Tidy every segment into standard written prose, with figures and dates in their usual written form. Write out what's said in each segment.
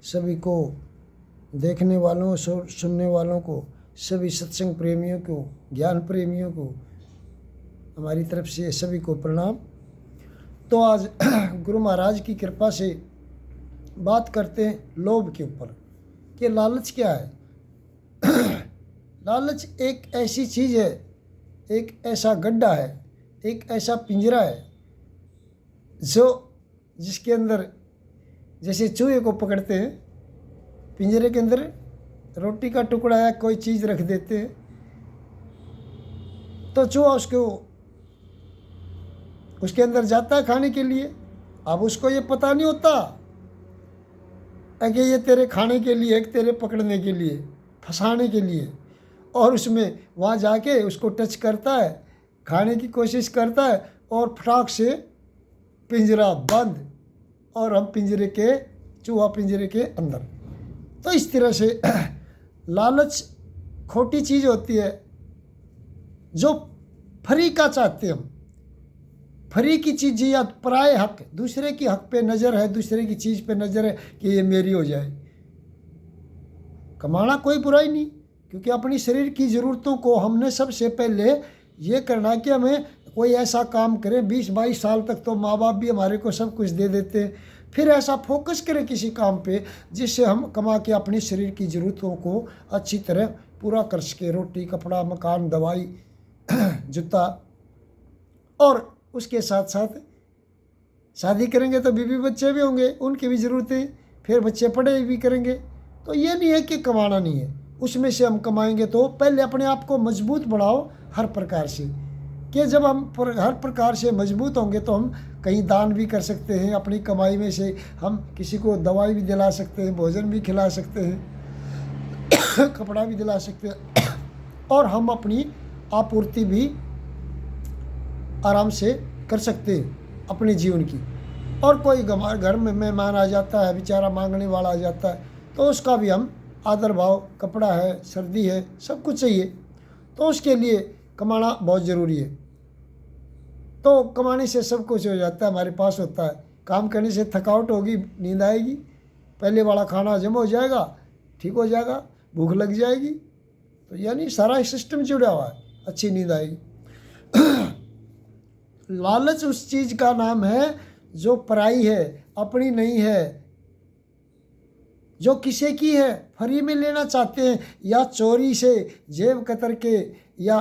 सभी को, देखने वालों, सुनने वालों को, सभी सत्संग प्रेमियों को, ज्ञान प्रेमियों को हमारी तरफ से सभी को प्रणाम। तो आज गुरु महाराज की कृपा से बात करते हैं लोभ के ऊपर कि लालच क्या है। लालच एक ऐसी चीज़ है, एक ऐसा गड्ढा है, एक ऐसा पिंजरा है जिसके अंदर जैसे चूहे को पकड़ते हैं, पिंजरे के अंदर रोटी का टुकड़ा या कोई चीज़ रख देते हैं तो चूहा उसके अंदर जाता है खाने के लिए। अब उसको ये पता नहीं होता कि ये तेरे खाने के लिए, तेरे पकड़ने के लिए, फंसाने के लिए, और उसमें वहाँ जाके उसको टच करता है, खाने की कोशिश करता है और फटाक से पिंजरा बंद और हम चूहा पिंजरे के अंदर। तो इस तरह से लालच खोटी चीज़ होती है जो फ्री का चाहते हम, फ्री की चीज़ या पराये हक, दूसरे की हक पे नज़र है, दूसरे की चीज़ पे नज़र है कि ये मेरी हो जाए। कमाना कोई बुराई नहीं, क्योंकि अपनी शरीर की ज़रूरतों को हमने सबसे पहले ये करना कि हमें कोई ऐसा काम करें। 20-22 साल तक तो माँ बाप भी हमारे को सब कुछ दे देते हैं, फिर ऐसा फोकस करें किसी काम पे जिससे हम कमा के अपनी शरीर की ज़रूरतों को अच्छी तरह पूरा कर सके। रोटी, कपड़ा, मकान, दवाई, जूता, और उसके साथ साथ शादी करेंगे तो बीवी बच्चे भी होंगे, उनकी भी ज़रूरतें, फिर बच्चे पढ़े भी करेंगे। तो ये नहीं है कि कमाना नहीं है, उसमें से हम कमाएंगे। तो पहले अपने आप को मजबूत बढ़ाओ हर प्रकार से, कि जब हम हर प्रकार से मजबूत होंगे तो हम कहीं दान भी कर सकते हैं। अपनी कमाई में से हम किसी को दवाई भी दिला सकते हैं, भोजन भी खिला सकते हैं, कपड़ा भी दिला सकते हैं, और हम अपनी आपूर्ति भी आराम से कर सकते हैं अपने जीवन की। और कोई घर में मेहमान आ जाता है, बेचारा मांगने वाला आ जाता है, तो उसका भी हम आदर भाव, कपड़ा है, सर्दी है, सब कुछ चाहिए, तो उसके लिए कमाना बहुत ज़रूरी है। तो कमाने से सब कुछ हो जाता है, हमारे पास होता है। काम करने से थकावट होगी, नींद आएगी, पहले वाला खाना हजम हो जाएगा, ठीक हो जाएगा, भूख लग जाएगी, तो यानी सारा सिस्टम जुड़ा हुआ है, अच्छी नींद आएगी। लालच उस चीज़ का नाम है जो पराई है, अपनी नहीं है, जो किसी की है, फ्री में लेना चाहते हैं, या चोरी से जेब कतर के, या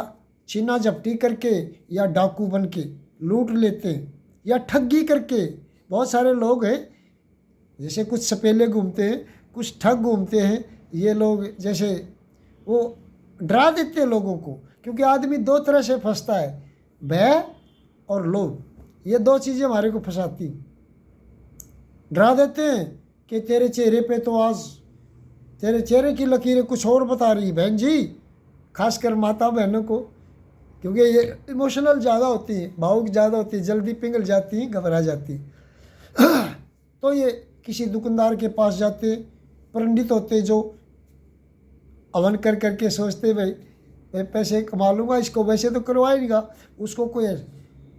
छीना झपटी करके, या डाकू बन के लूट लेते हैं, या ठगी करके। बहुत सारे लोग हैं, जैसे कुछ सपेले घूमते हैं, कुछ ठग घूमते हैं। ये लोग जैसे वो डरा देते हैं लोगों को, क्योंकि आदमी दो तरह से फंसता है, भय और लोभ। ये दो चीज़ें हमारे को फंसाती। डरा देते हैं कि तेरे चेहरे पे तो आज, तेरे चेहरे की लकीरें कुछ और बता रही बहन जी, खासकर माता बहनों को, क्योंकि ये इमोशनल ज़्यादा होती हैं, भावुक ज़्यादा होती हैं, जल्दी पिघल जाती हैं, घबरा जाती हैं। तो ये किसी दुकानदार के पास जाते, पंडित होते जो हवन कर करके सोचते भाई पैसे कमा लूँगा, इसको वैसे तो करवाएगा, उसको कोई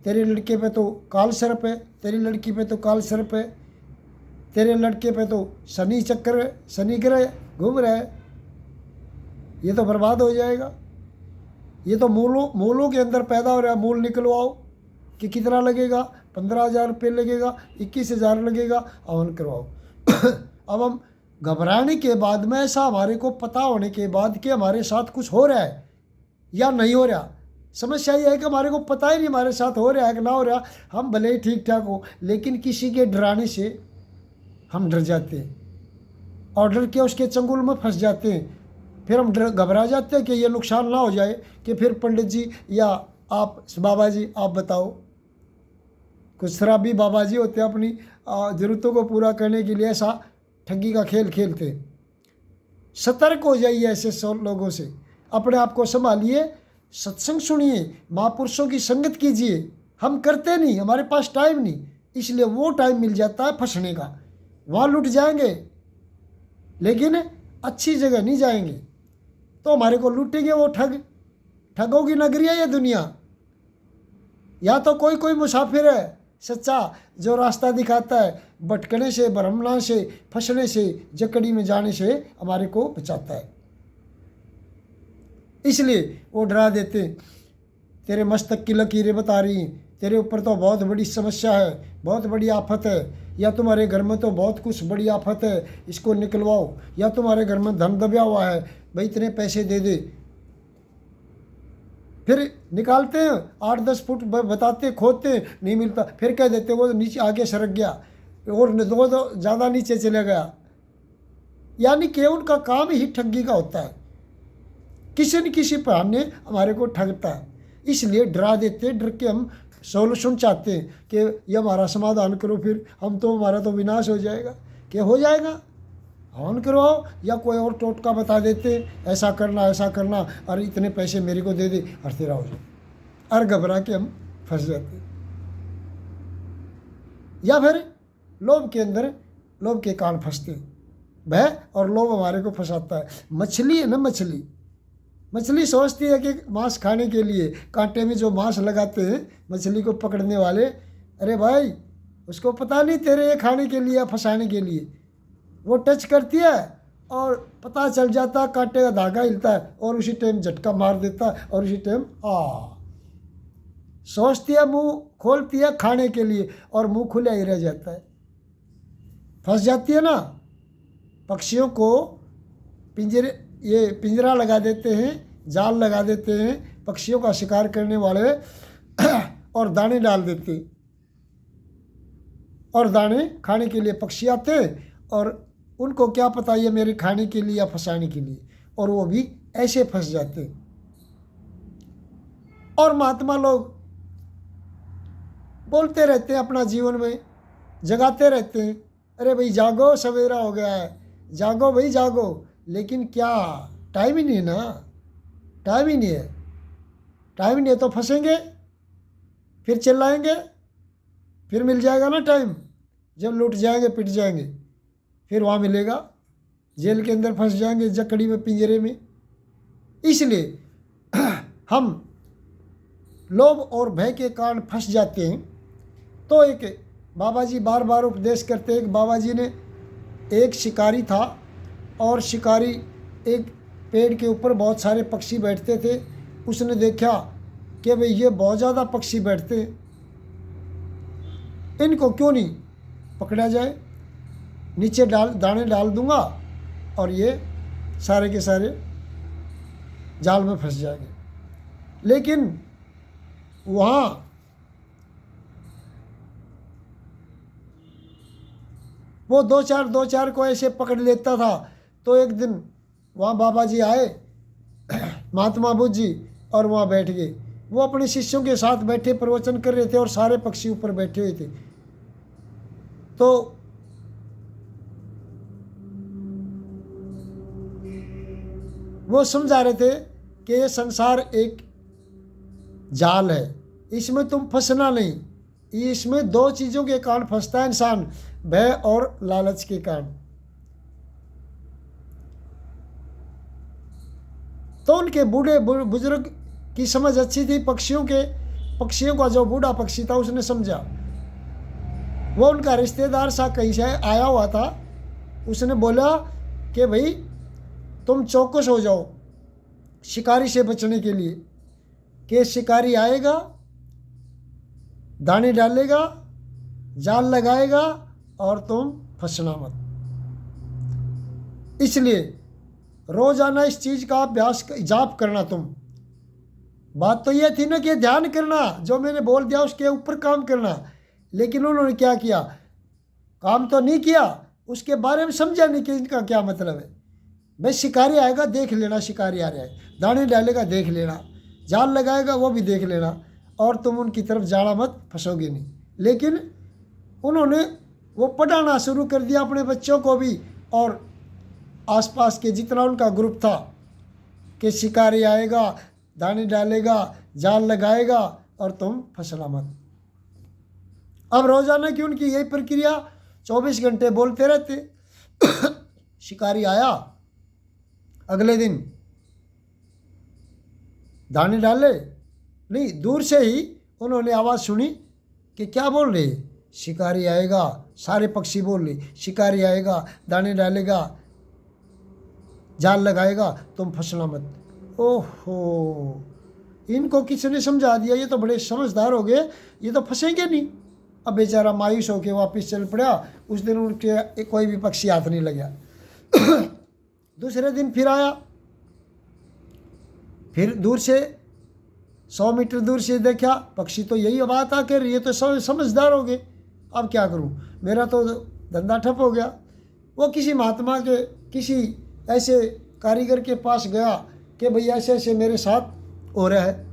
तेरे लड़के पे तो काल सर्प है, तेरी लड़की पे तो काल सर्प है, तेरे लड़के पे तो शनि चक्कर, शनि ग्रह घूम रहा है, ये तो बर्बाद हो जाएगा, ये तो मूलों के अंदर पैदा हो रहा है, मूल निकलवाओ कि कितना लगेगा, 15,000 रुपये लगेगा, 21,000 लगेगा, हवन करवाओ। अब हम घबराने के बाद में, ऐसा हमारे को पता होने के बाद कि हमारे साथ कुछ हो रहा है या नहीं हो रहा, समस्या ये है कि हमारे को पता ही नहीं हमारे साथ हो रहा है कि ना हो रहा। हम भले ही ठीक ठाक हो, लेकिन किसी के डराने से हम डर जाते हैं, और डर के उसके चंगुल में फंस जाते हैं। फिर हम घबरा जाते हैं कि ये नुकसान ना हो जाए, कि फिर पंडित जी या आप बाबा जी आप बताओ। कुछ शराबी बाबा जी होते हैं, अपनी ज़रूरतों को पूरा करने के लिए ऐसा ठगी का खेल खेलते। सतर्क हो जाइए ऐसे लोगों से, अपने आप को संभालिए, सत्संग सुनिए, महापुरुषों की संगत कीजिए। हम करते नहीं, हमारे पास टाइम नहीं, इसलिए वो टाइम मिल जाता है फंसने का, वहाँ लुट जाएंगे, लेकिन अच्छी जगह नहीं जाएंगे, तो हमारे को लूटेंगे वो ठगों की नगरी है ये दुनिया। या तो कोई मुसाफिर है सच्चा जो रास्ता दिखाता है, भटकने से, भ्रमना से, फंसने से, जकड़ी में जाने से हमारे को बचाता है। इसलिए वो डरा देते, तेरे मस्तक की लकीरें बता रही हैं, तेरे ऊपर तो बहुत बड़ी समस्या है, बहुत बड़ी आफत है, या तुम्हारे घर में तो बहुत कुछ बड़ी आफत है, इसको निकलवाओ, या तुम्हारे घर में धन दबा हुआ है, भाई इतने पैसे दे दे। फिर निकालते हैं, 8-10 फुट बताते, खोदते, नहीं मिलता, फिर कह देते वो नीचे आगे सरक गया और दो ज़्यादा नीचे चले गया। यानी कि उनका काम ही ठगी का होता है, किसी न किसी बहाने हमारे को ठगता है। इसलिए डरा देते, डर के हम सोल्यूशन चाहते हैं कि ये हमारा समाधान करो, फिर हम तो हमारा तो विनाश हो जाएगा। क्या हो जाएगा? हवन करवाओ, या कोई और टोटका बता देते, ऐसा करना और इतने पैसे मेरे को दे दे और तेरा हो जाए, और घबरा के हम फंस जाते। या फिर लोभ के अंदर, लोभ के कारण फंसते। भय और लोभ हमारे को फंसाता है। मछली है ना, मछली सोचती है कि मांस खाने के लिए कांटे में जो मांस लगाते हैं मछली को पकड़ने वाले, अरे भाई उसको पता नहीं तेरे ये खाने के लिए या फंसाने के लिए। वो टच करती है और पता चल जाता, कांटे का धागा हिलता है और उसी टाइम झटका मार देता है और उसी टाइम सोचती है, मुंह खोलती है खाने के लिए और मुंह खुला ही रह जाता है, फंस जाती है ना। पक्षियों को पिंजरा लगा देते हैं, जाल लगा देते हैं पक्षियों का शिकार करने वाले और दाने डाल देते, और दाने खाने के लिए पक्षी आते और उनको क्या पता ये मेरे खाने के लिए या फंसाने के लिए, और वो भी ऐसे फंस जाते। और महात्मा लोग बोलते रहते हैं अपना जीवन में, जगाते रहते हैं, अरे भाई जागो, सवेरा हो गया है, जागो भाई जागो। लेकिन क्या टाइम ही नहीं है ना, टाइम ही नहीं है। टाइम नहीं है तो फंसेंगे, फिर चिल्लाएंगे, फिर मिल जाएगा ना टाइम। जब लुट जाएंगे, पिट जाएंगे, फिर वहाँ मिलेगा, जेल के अंदर फंस जाएंगे, जकड़ी में, पिंजरे में। इसलिए हम लोभ और भय के कारण फंस जाते हैं। तो एक बाबा जी बार बार उपदेश करते हैं। एक बाबा जी ने, एक शिकारी था और शिकारी एक पेड़ के ऊपर बहुत सारे पक्षी बैठते थे। उसने देखा कि भाई ये बहुत ज़्यादा पक्षी बैठते हैं, इनको क्यों नहीं पकड़ा जाए, नीचे दाने डाल दूंगा और ये सारे के सारे जाल में फंस जाएंगे। लेकिन वहाँ वो दो चार को ऐसे पकड़ लेता था। तो एक दिन वहाँ बाबा जी आए, महात्मा बुद्ध जी, और वहाँ बैठ गए। वो अपने शिष्यों के साथ बैठे प्रवचन कर रहे थे और सारे पक्षी ऊपर बैठे हुए थे। तो वो समझा रहे थे कि ये संसार एक जाल है, इसमें तुम फंसना नहीं। इसमें दो चीज़ों के कारण फंसता है इंसान, भय और लालच के कारण। तो उनके बूढ़े बुजुर्ग की समझ अच्छी थी। पक्षियों का जो बूढ़ा पक्षी था उसने समझा। वो उनका रिश्तेदार सा कहीं से आया हुआ था। उसने बोला कि भाई तुम चौकस हो जाओ शिकारी से बचने के लिए, कि शिकारी आएगा, दाने डालेगा, जाल लगाएगा और तुम फंसना मत। इसलिए रोजाना इस चीज़ का अभ्यास जाप करना। तुम बात तो यह थी ना कि ध्यान करना, जो मैंने बोल दिया उसके ऊपर काम करना। लेकिन उन्होंने क्या किया, काम तो नहीं किया, उसके बारे में समझा नहीं कि इनका क्या मतलब है। भाई शिकारी आएगा देख लेना, शिकारी आ रहा है, दाने डालेगा देख लेना, जाल लगाएगा वो भी देख लेना, और तुम उनकी तरफ जाना मत, फंसोगे नहीं। लेकिन उन्होंने वो पढ़ाना शुरू कर दिया अपने बच्चों को भी और आसपास के जितना उनका ग्रुप था, कि शिकारी आएगा, दाने डालेगा, जाल लगाएगा और तुम फंसना मत। अब रोजाना की उनकी यही प्रक्रिया, 24 घंटे बोलते रहते। शिकारी आया, अगले दिन दाने डाले नहीं, दूर से ही उन्होंने आवाज़ सुनी कि क्या बोल रहे, शिकारी आएगा, सारे पक्षी बोल रहे, शिकारी आएगा, दाने डालेगा, जाल लगाएगा, तुम फंसना मत। ओहो, इनको किसी ने समझा दिया, ये तो बड़े समझदार हो गए, ये तो फंसेंगे नहीं। अब बेचारा मायूस होकर वापस चल पड़ा। उस दिन उनके कोई भी पक्षी हाथ नहीं लगा। दूसरे दिन फिर आया, फिर दूर से 100 मीटर दूर से देखा, पक्षी तो यही बात आ कर, ये तो समझदार हो गए, अब क्या करूं, मेरा तो धंधा ठप हो गया। वो किसी महात्मा के, किसी ऐसे कारीगर के पास गया कि भैया ऐसे ऐसे मेरे साथ हो रहा है,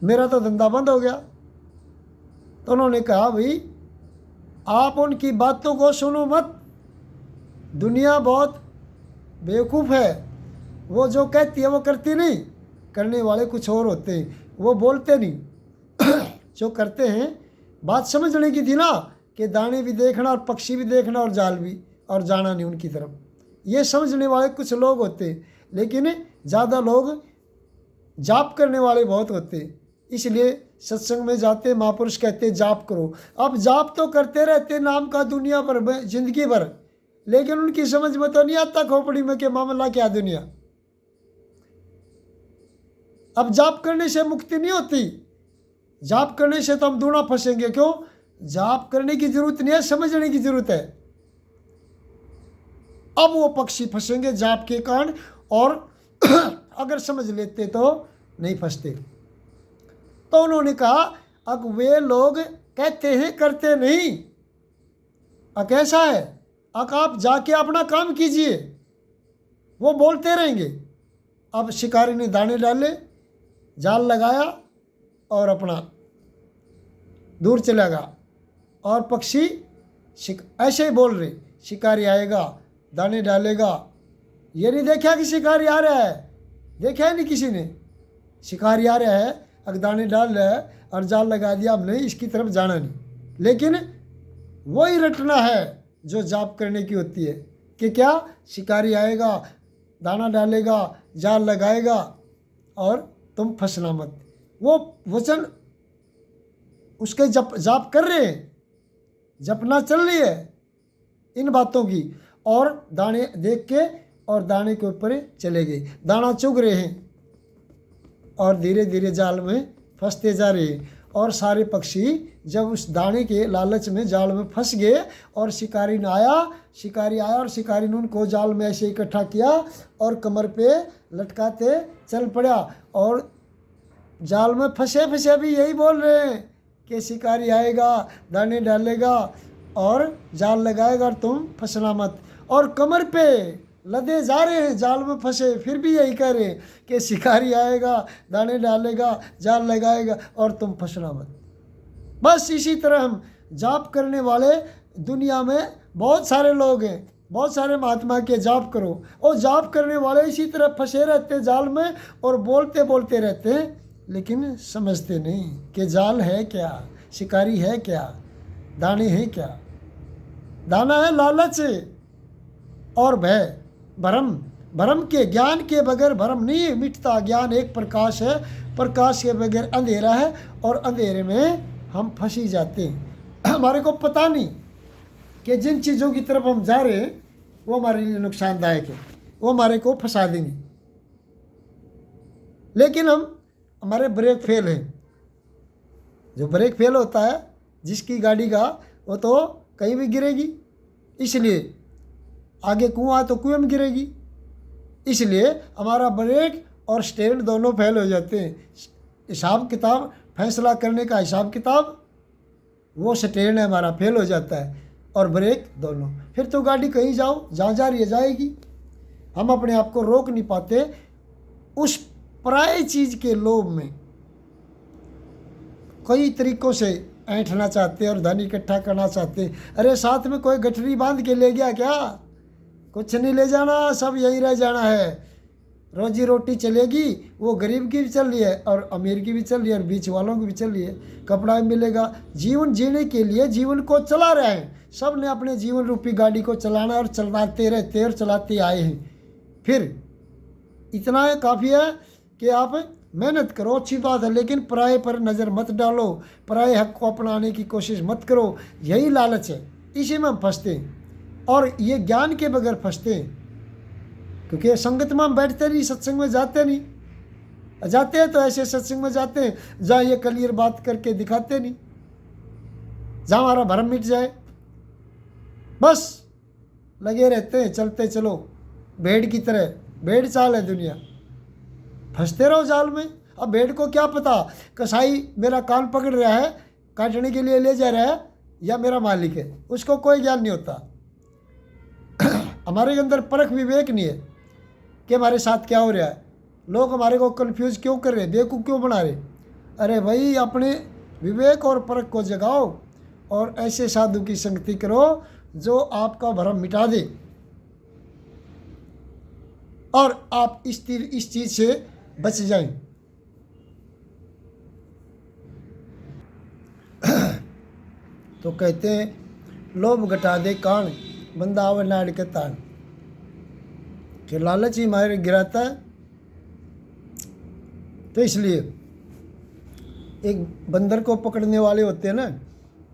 मेरा तो धंधा बंद हो गया। तो उन्होंने कहा, भाई आप उनकी बातों को सुनो मत, दुनिया बहुत बेवकूफ़ है, वो जो कहती है वो करती नहीं, करने वाले कुछ और होते हैं, वो बोलते नहीं। जो करते हैं, बात समझने की थी ना कि दाने भी देखना और पक्षी भी देखना और जाल भी, और जाना नहीं उनकी तरफ, ये समझने वाले कुछ लोग होते हैं। लेकिन ज़्यादा लोग जाप करने वाले बहुत होते हैं, इसलिए सत्संग में जाते महापुरुष कहते जाप करो। अब जाप तो करते रहते नाम का दुनिया भर में, जिंदगी भर, लेकिन उनकी समझ में तो नहीं आता खोपड़ी में कि मामला क्या दुनिया। अब जाप करने से मुक्ति नहीं होती, जाप करने से तो हम दूना फंसेंगे। क्यों? जाप करने की जरूरत नहीं है, समझने की जरूरत है। अब वो पक्षी फंसेंगे जाप के कारण, और अगर समझ लेते तो नहीं फंसते। तो उन्होंने कहा, अब वे लोग कहते हैं करते नहीं, कैसा है, आप जाके अपना काम कीजिए, वो बोलते रहेंगे। अब शिकारी ने दाने डाले, जाल लगाया और अपना दूर चला गया, और पक्षी ऐसे ही बोल रहे, शिकारी आएगा, दाने डालेगा। ये नहीं देखा कि शिकारी आ रहा है, देखा है नहीं किसी ने, शिकारी आ रहा है, अगर दाने डाल रहा है और जाल लगा दिया हमने, इसकी तरफ जाना नहीं। लेकिन वही रटना है जो जाप करने की होती है कि क्या, शिकारी आएगा, दाना डालेगा, जाल लगाएगा और तुम फंसना मत। वो वचन उसके जाप कर रहे हैं, जपना चल रही है इन बातों की, और दाने देख के और दाने के ऊपर चले गए, दाना चुग रहे हैं और धीरे धीरे जाल में फंसते जा रहे हैं। और सारे पक्षी जब उस दाने के लालच में जाल में फंस गए, और शिकारी आया और शिकारी ने उनको जाल में ऐसे इकट्ठा किया और कमर पे लटकाते चल पड़ा, और जाल में फंसे फंसे भी यही बोल रहे हैं कि शिकारी आएगा, दाने डालेगा और जाल लगाएगा और तुम फंसना मत। और कमर पे लदे जा रहे हैं, जाल में फंसे, फिर भी यही कह रहे हैं कि शिकारी आएगा, दाने डालेगा, जाल लगाएगा और तुम फंसना मत। बस इसी तरह हम जाप करने वाले दुनिया में बहुत सारे लोग हैं, बहुत सारे महात्मा के जाप करो, और जाप करने वाले इसी तरह फंसे रहते जाल में और बोलते बोलते रहते हैं, लेकिन समझते नहीं कि जाल है क्या, शिकारी है क्या, दाने हैं क्या। दाना है लालच और भय, भ्रम के, ज्ञान के बगैर भ्रम नहीं मिटता। ज्ञान एक प्रकाश है, प्रकाश के बगैर अंधेरा है, और अंधेरे में हम फंसी जाते हैं। हमारे को पता नहीं कि जिन चीज़ों की तरफ हम जा रहे हैं वो हमारे लिए नुकसानदायक है, वो हमारे को फंसा देंगे। लेकिन हमारे ब्रेक फेल हैं। जो ब्रेक फेल होता है जिसकी गाड़ी का, वो तो कहीं भी गिरेगी, इसलिए आगे कुआं तो कुएं में गिरेगी, इसलिए हमारा ब्रेक और स्टैंड दोनों फेल हो जाते हैं। हिसाब किताब, फैसला करने का हिसाब किताब, वो स्टैंड है हमारा फेल हो जाता है, और ब्रेक दोनों, फिर तो गाड़ी कहीं जाओ, जहाँ जा रही है जाएगी। हम अपने आप को रोक नहीं पाते उस पराई चीज़ के लोभ में, कई तरीक़ों से ऐंठना चाहते और धन इकट्ठा करना चाहते। अरे साथ में कोई गठरी बांध के ले गया क्या? कुछ नहीं ले जाना, सब यहीं रह जाना है। रोजी रोटी चलेगी, वो गरीब की भी चल रही है और अमीर की भी चल रही है और बीच वालों की भी चल रही है। कपड़ा भी मिलेगा, जीवन जीने के लिए जीवन को चला रहे हैं। सब ने अपने जीवन रूपी गाड़ी को चलाना और चलाते रहते और चलाते आए हैं। फिर इतना काफ़ी है कि आप मेहनत करो, अच्छी बात है, लेकिन पराये पर नज़र मत डालो, पराये हक को अपनाने की कोशिश मत करो। यही लालच है, इसी में हम फंसते हैं और ये ज्ञान के बगैर फंसते हैं। क्योंकि संगत में हम बैठते नहीं, सत्संग में जाते नहीं, जाते हैं तो ऐसे सत्संग में जाते हैं जहाँ ये क्लियर बात करके दिखाते नहीं, जहाँ हमारा भरम मिट जाए। बस लगे रहते हैं, चलते चलो भेड़ की तरह, भेड़ चाल है दुनिया, फंसते रहो जाल में। अब भेड़ को क्या पता कसाई मेरा कान पकड़ रहा है, काटने के लिए ले जा रहा है, या मेरा मालिक है, उसको कोई ज्ञान नहीं होता। हमारे अंदर परख विवेक नहीं है कि हमारे साथ क्या हो रहा है। लोग हमारे को कंफ्यूज क्यों कर रहे, बेवकूफ़ क्यों बना रहे। अरे भाई, अपने विवेक और परख को जगाओ और ऐसे साधु की संगति करो जो आपका भ्रम मिटा दे और आप इस चीज़ से बच जाएं। तो कहते हैं लोभ घटा दे कान, बंदा आवे नाड़ के तान, कि लालच ही मारे गिराता है। तो इसलिए एक बंदर को पकड़ने वाले होते हैं ना,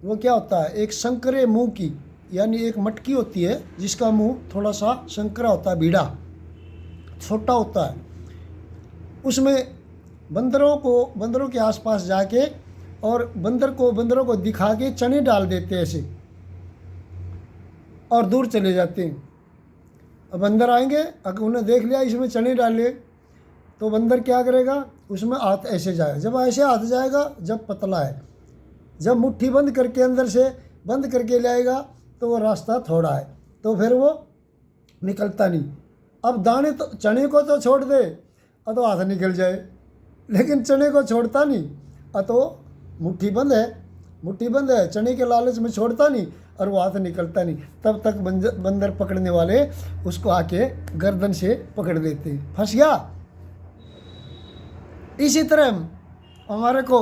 वो क्या होता है, एक संकरे मुंह की, यानी एक मटकी होती है जिसका मुंह थोड़ा सा संकरा होता है, बीड़ा छोटा होता है। उसमें बंदरों के आसपास जाके और बंदरों को दिखा के चने डाल देते हैं ऐसे, और दूर चले जाते हैं। अब बंदर आएंगे, अगर उन्हें देख लिया इसमें चने डाले, तो बंदर क्या करेगा, उसमें हाथ ऐसे जाएगा। जब ऐसे हाथ जाएगा, जब पतला है, जब मुट्ठी बंद करके अंदर से बंद करके लाएगा तो वो रास्ता थोड़ा है, तो फिर वो निकलता नहीं। अब दाने तो, चने को तो छोड़ दे तो हाथ निकल जाए, लेकिन चने को छोड़ता नहीं, तो मुट्ठी बंद है, चने के लालच में छोड़ता नहीं और वो हाथ निकलता नहीं। तब तक बंदर पकड़ने वाले उसको आके गर्दन से पकड़ लेते, फंस गया। इसी तरह हमारे को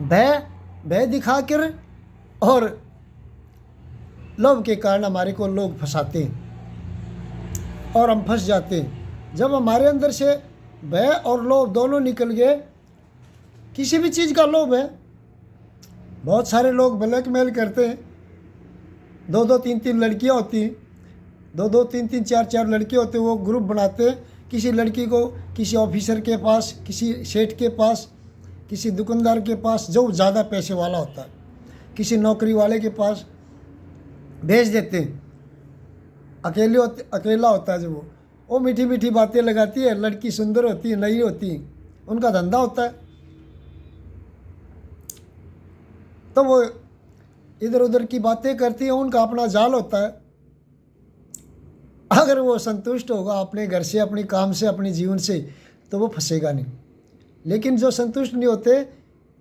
भय दिखा कर और लोभ के कारण हमारे को लोग फंसाते हैं और हम फंस जाते हैं। जब हमारे अंदर से भय और लोभ दोनों निकल गए, किसी भी चीज़ का लोभ है, बहुत सारे लोग ब्लैकमेल करते हैं। 2-2 3-3 लड़कियां होती हैं, 2-2 3-3 4-4 लड़के होते हैं, वो ग्रुप बनाते हैं। किसी लड़की को किसी ऑफिसर के पास, किसी सेठ के पास, किसी दुकानदार के पास जो ज़्यादा पैसे वाला होता है, किसी नौकरी वाले के पास भेज देते हैं। अकेला होता है जो वो मीठी मीठी बातें लगाती है, लड़की सुंदर होती है, नई होती है, उनका धंधा होता है। तो वो इधर उधर की बातें करती है, उनका अपना जाल होता है। अगर वो संतुष्ट होगा अपने घर से, अपने काम से, अपने जीवन से, तो वो फंसेगा नहीं। लेकिन जो संतुष्ट नहीं होते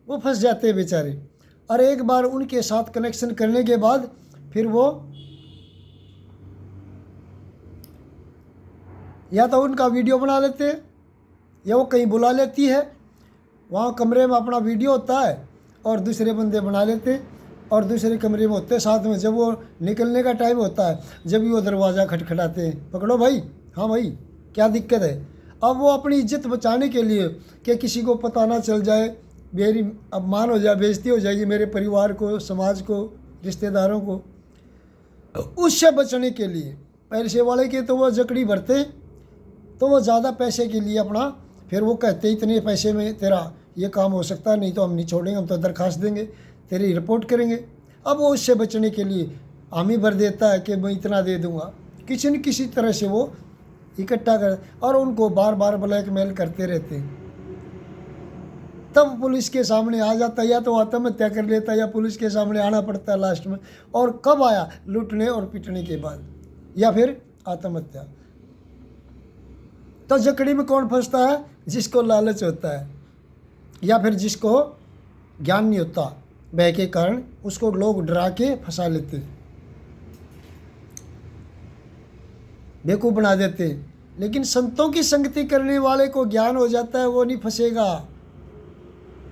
वो फंस जाते हैं बेचारे। और एक बार उनके साथ कनेक्शन करने के बाद फिर वो या तो उनका वीडियो बना लेते हैं, या वो कहीं बुला लेती है, वहाँ कमरे में अपना वीडियो होता है और दूसरे बंदे बना लेते हैं और दूसरे कमरे में होते हैं साथ में। जब वो निकलने का टाइम होता है, जब भी वो दरवाज़ा खटखटाते हैं, पकड़ो भाई, हाँ भाई क्या दिक्कत है। अब वो अपनी इज्जत बचाने के लिए कि किसी को पता ना चल जाए, मेरी अपमान हो जाए, बेइज्जती हो जाएगी मेरे परिवार को, समाज को, रिश्तेदारों को, उससे बचने के लिए पैसे वाले के तो वो जकड़ी भरते, तो वो ज़्यादा पैसे के लिए अपना, फिर वो कहते इतने पैसे में तेरा ये काम हो सकता है, नहीं तो हम नहीं छोड़ेंगे, हम तो दरखास्त देंगे, तेरी रिपोर्ट करेंगे। अब वो उससे बचने के लिए हामी भर देता है कि मैं इतना दे दूंगा, किसी न किसी तरह से वो इकट्ठा कर, और उनको बार बार ब्लैकमेल करते रहते हैं। तब पुलिस के सामने आ जाता है, या तो आत्महत्या कर लेता है, या पुलिस के सामने आना पड़ता है लास्ट में। और कब आया, लूटने और पीटने के बाद, या फिर आत्महत्या। तो जकड़ी में कौन फंसता है, जिसको लालच होता है, या फिर जिसको ज्ञान नहीं होता, भय के कारण उसको लोग डरा के फंसा लेते, बेवकूफ़ बना देते। लेकिन संतों की संगति करने वाले को ज्ञान हो जाता है, वो नहीं फंसेगा।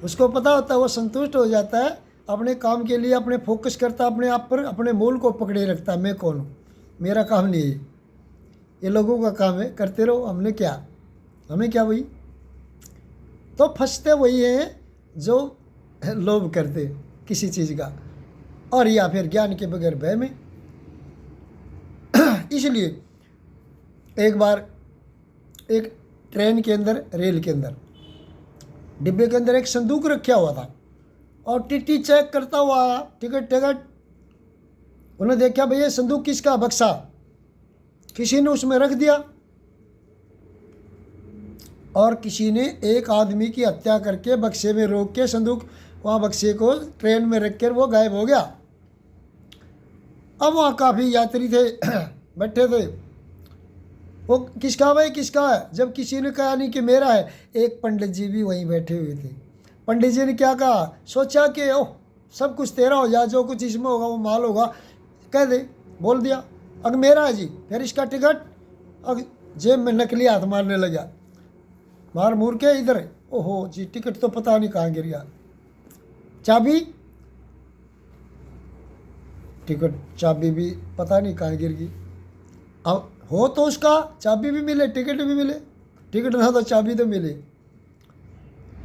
उसको पता होता है, वो संतुष्ट हो जाता है, अपने काम के लिए अपने फोकस करता है, अपने आप पर, अपने मूल को पकड़े रखता है। मैं कौन हूँ, मेरा काम नहीं है, ये लोगों का काम है, करते रहो, हमें क्या भाई। तो फंसते वही हैं जो लोभ करते किसी चीज़ का, और या फिर ज्ञान के बगैर भय में। इसलिए एक बार एक ट्रेन के अंदर, रेल के अंदर, डिब्बे के अंदर एक संदूक रखा हुआ था, और टीटी चेक करता हुआ आया, टिकट टिकट। उन्होंने देखा भैया संदूक किसका, बक्सा, किसी ने उसमें रख दिया, और किसी ने एक आदमी की हत्या करके बक्से में रोक के संदूक वहाँ बक्से को ट्रेन में रख कर वो गायब हो गया। अब वहाँ काफ़ी यात्री थे बैठे थे, वो किसका भाई किसका है, जब किसी ने कहा नहीं कि मेरा है। एक पंडित जी भी वहीं बैठे हुए थे। पंडित जी ने क्या कहा, सोचा कि ओह सब कुछ तेरा हो जाए, जो कुछ इसमें होगा वो माल होगा, कह दे, बोल दिया अगर मेरा है जी, फिर इसका टिकट। अब जेब में नकली हाथ मारने लगा, मार मूर के इधर, ओहो जी टिकट तो पता नहीं कहाँ गिर गया, चाबी, टिकट चाबी भी पता नहीं कहाँ गिर गई। अब हो तो उसका चाबी भी मिले, टिकट भी मिले, टिकट ना तो चाबी तो मिले,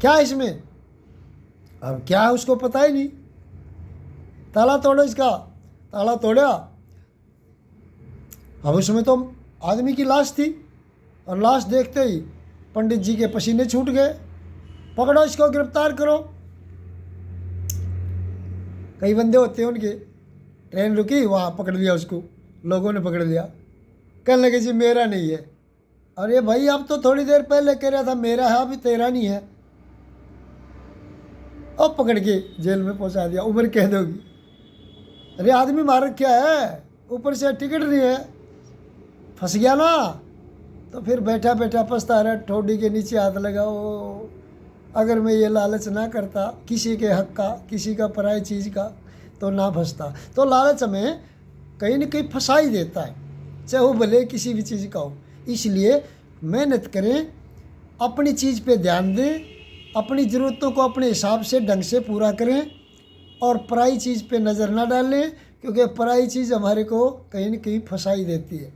क्या इसमें, अब क्या है उसको पता ही नहीं। ताला तोड़ो इसका, ताला तोड़ा, अब उसमें तो आदमी की लाश थी, और लाश देखते ही पंडित जी के पसीने छूट गए, पकड़ो इसको, गिरफ्तार करो। कई बंदे होते हैं उनके, ट्रेन रुकी वहाँ पकड़ लिया उसको, लोगों ने पकड़ लिया, कहने लगे जी मेरा नहीं है। अरे भाई अब तो थोड़ी देर पहले कह रहा था मेरा है, अभी तेरा नहीं है। अब पकड़ के जेल में पहुंचा दिया, उम्र कैद होगी। अरे आदमी मार क्या है, ऊपर से टिकट नहीं है, फंस गया ना। तो फिर बैठा बैठा पछता रहा, ठोडी के नीचे हाथ लगाओ, अगर मैं ये लालच ना करता किसी के हक का, किसी का पराई चीज़ का, तो ना फंसता। तो लालच हमें कहीं न कहीं फंसा ही देता है, चाहे वो भले किसी भी चीज़ का हो। इसलिए मेहनत करें, अपनी चीज़ पे ध्यान दें, अपनी ज़रूरतों को अपने हिसाब से ढंग से पूरा करें, और पराई चीज़ पे नज़र ना डालें, क्योंकि पराई चीज़ हमारे को कहीं न कहीं फंसा ही देती है।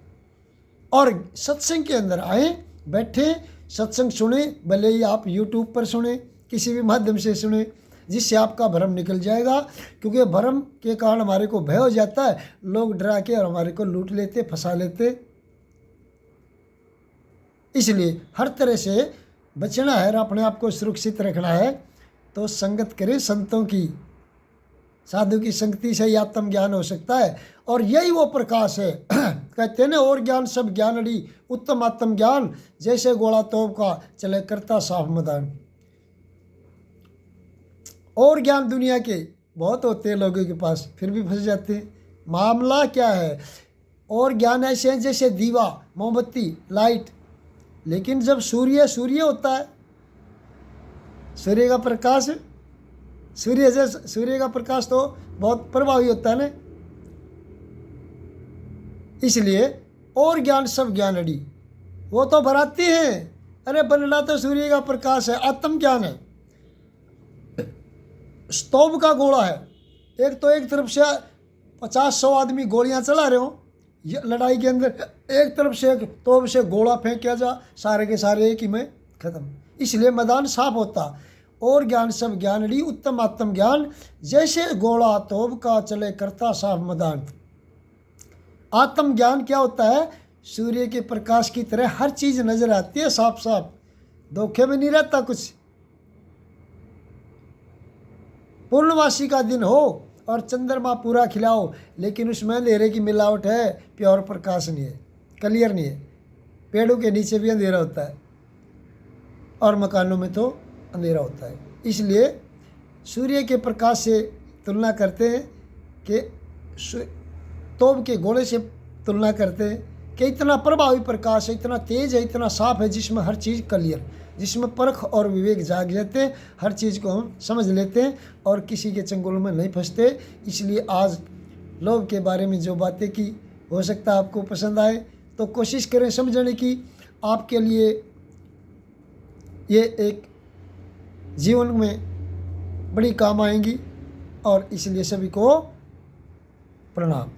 और सत्संग के अंदर आए, बैठे, सत्संग सुने, भले ही आप यूट्यूब पर सुने, किसी भी माध्यम से सुने, जिससे आपका भ्रम निकल जाएगा। क्योंकि भ्रम के कारण हमारे को भय हो जाता है, लोग डरा के और हमारे को लूट लेते, फंसा लेते। इसलिए हर तरह से बचना है और अपने आप को सुरक्षित रखना है, तो संगत करें संतों की, साधु की संगति से ही आत्मज्ञान हो सकता है। और यही वो प्रकाश है कहते हैं ना, और ज्ञान सब ज्ञानड़ी उत्तम आत्मज्ञान, जैसे गोला तोप का चले करता साफ मैदान। और ज्ञान दुनिया के बहुत होते हैं लोगों के पास, फिर भी फंस जाते हैं। मामला क्या है, और ज्ञान ऐसे हैं जैसे दीवा, मोमबत्ती, लाइट, लेकिन जब सूर्य होता है, सूर्य का प्रकाश, सूर्य का प्रकाश तो बहुत प्रभावी होता है ना। इसलिए और ज्ञान सब ज्ञानड़ी, वो तो भराती हैं, अरे बनना तो सूर्य का प्रकाश है, आत्मज्ञान है। स्तोभ का गोला है, एक तो एक तरफ से 50-100 आदमी गोलियां चला रहे हो लड़ाई के अंदर, एक तरफ से एक तोप से गोला फेंक जा, सारे के सारे एक ही में खत्म। इसलिए मैदान साफ होता। और ज्ञान सब ज्ञानड़ी उत्तम आत्मज्ञान, जैसे गोला तोप का चले करता साफ मैदान। आत्मज्ञान क्या होता है, सूर्य के प्रकाश की तरह हर चीज़ नजर आती है साफ साफ, धोखे में नहीं रहता कुछ। पूर्णमासी का दिन हो और चंद्रमा पूरा खिलाओ, लेकिन उसमें अंधेरे की मिलावट है, प्योर प्रकाश नहीं है, क्लियर नहीं है। पेड़ों के नीचे भी अंधेरा होता है और मकानों में तो अंधेरा होता है। इसलिए सूर्य के प्रकाश से तुलना करते हैं कि तोप के गोले से तुलना करते हैं कि इतना प्रभावी प्रकाश है, इतना तेज है, इतना साफ है, जिसमें हर चीज़ क्लियर, जिसमें परख और विवेक जाग जाते हैं, हर चीज़ को हम समझ लेते हैं और किसी के चंगुल में नहीं फंसते। इसलिए आज लोभ के बारे में जो बातें की, हो सकता है आपको पसंद आए, तो कोशिश करें समझने की। आपके लिए ये एक जीवन में बड़ी काम आएंगी, और इसलिए सभी को प्रणाम।